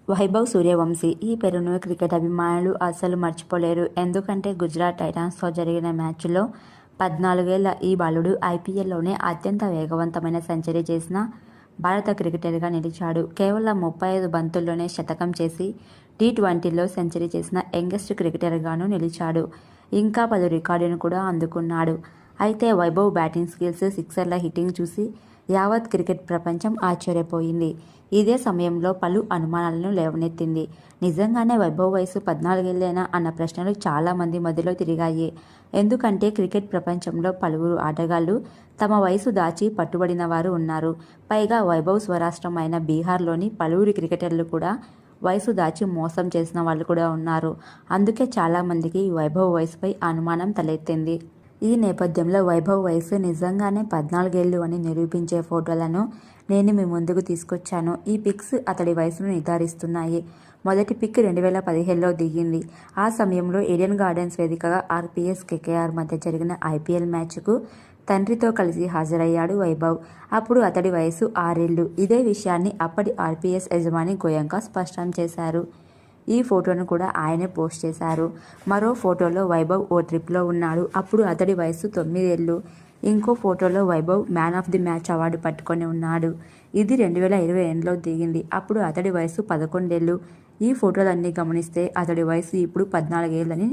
వైభవ్ సూర్యవంశీ ఈ పేరును క్రికెట్ అభిమానులు అస్సలు మర్చిపోలేరు. ఎందుకంటే గుజరాత్ టైటాన్స్తో జరిగిన మ్యాచ్లో 14 ఏళ్ల ఈ బాలుడు ఐపీఎల్లోనే అత్యంత వేగవంతమైన సెంచరీ చేసిన భారత క్రికెటర్గా నిలిచాడు. కేవలం 35 బంతుల్లోనే శతకం చేసి టీ20లో సెంచరీ చేసిన యంగెస్ట్ క్రికెటర్గాను నిలిచాడు. ఇంకా పలు రికార్డులను కూడా అందుకున్నాడు. అయితే వైభవ్ బ్యాటింగ్ స్కిల్స్, సిక్సర్ల హిట్టింగ్ చూసి యావత్ క్రికెట్ ప్రపంచం ఆశ్చర్యపోయింది. ఇదే సమయంలో పలు అనుమానాలను లేవనెత్తింది. నిజంగానే వైభవ్ వయసు 14 ఏళ్లేనా అన్న ప్రశ్నలు చాలా మంది మధ్యలో తిరిగాయి. ఎందుకంటే క్రికెట్ ప్రపంచంలో పలువురు ఆటగాళ్లు తమ వయసు దాచి పట్టుబడిన వారు ఉన్నారు. పైగా వైభవ్ స్వరాష్ట్రం అయిన బీహార్లోని పలువురు క్రికెటర్లు కూడా వయసు దాచి మోసం చేసిన వాళ్ళు కూడా ఉన్నారు. అందుకే చాలామందికి వైభవ్ వయసుపై అనుమానం తలెత్తింది. ఈ నేపథ్యంలో వైభవ్ వయసు నిజంగానే 14 ఏళ్లు అని నిరూపించే ఫోటోలను నేను మీ ముందుకు తీసుకొచ్చాను. ఈ పిక్స్ అతడి వయసును నిర్ధారిస్తున్నాయి. మొదటి పిక్ 2017లో దిగింది. ఆ సమయంలో ఈడెన్ గార్డెన్స్ వేదికగా ఆర్పీఎస్ కేకేఆర్ మధ్య జరిగిన ఐపీఎల్ మ్యాచ్కు తండ్రితో కలిసి హాజరయ్యాడు వైభవ్. అప్పుడు అతడి వయసు 6 ఏళ్లు. ఇదే విషయాన్ని అప్పటి ఆర్పీఎస్ యజమాని గోయంకా స్పష్టం చేశారు. ఈ ఫోటోను కూడా ఆయనే పోస్ట్ చేశారు. మరో ఫోటోలో వైభవ్ ఓ ట్రిప్లో ఉన్నాడు. అప్పుడు అతడి వయసు 9 ఏళ్లు. ఇంకో ఫోటోలో Vaibhav man of the match award పట్టుకొని ఉన్నాడు. ఇది 2022లో దిగింది. అప్పుడు అతడి వయసు 11 ఏళ్లు. ఈ ఫోటోలన్నీ గమనిస్తే అతడి వయసు ఇప్పుడు 14 ఏళ్లని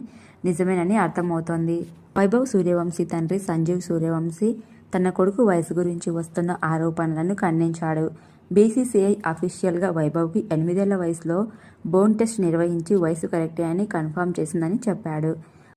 నిజమేనని అర్థమవుతోంది. వైభవ్ సూర్యవంశీ తండ్రి సంజీవ్ సూర్యవంశీ తన కొడుకు వయసు గురించి వస్తున్న ఆరోపణలను ఖండించాడు. బీసీసీఐ అఫీషియల్గా వైభవ్కి 8 ఏళ్ల వయసులో బోన్ టెస్ట్ నిర్వహించి వయసు కరెక్టే అని కన్ఫర్మ్ చేసిందని చెప్పాడు.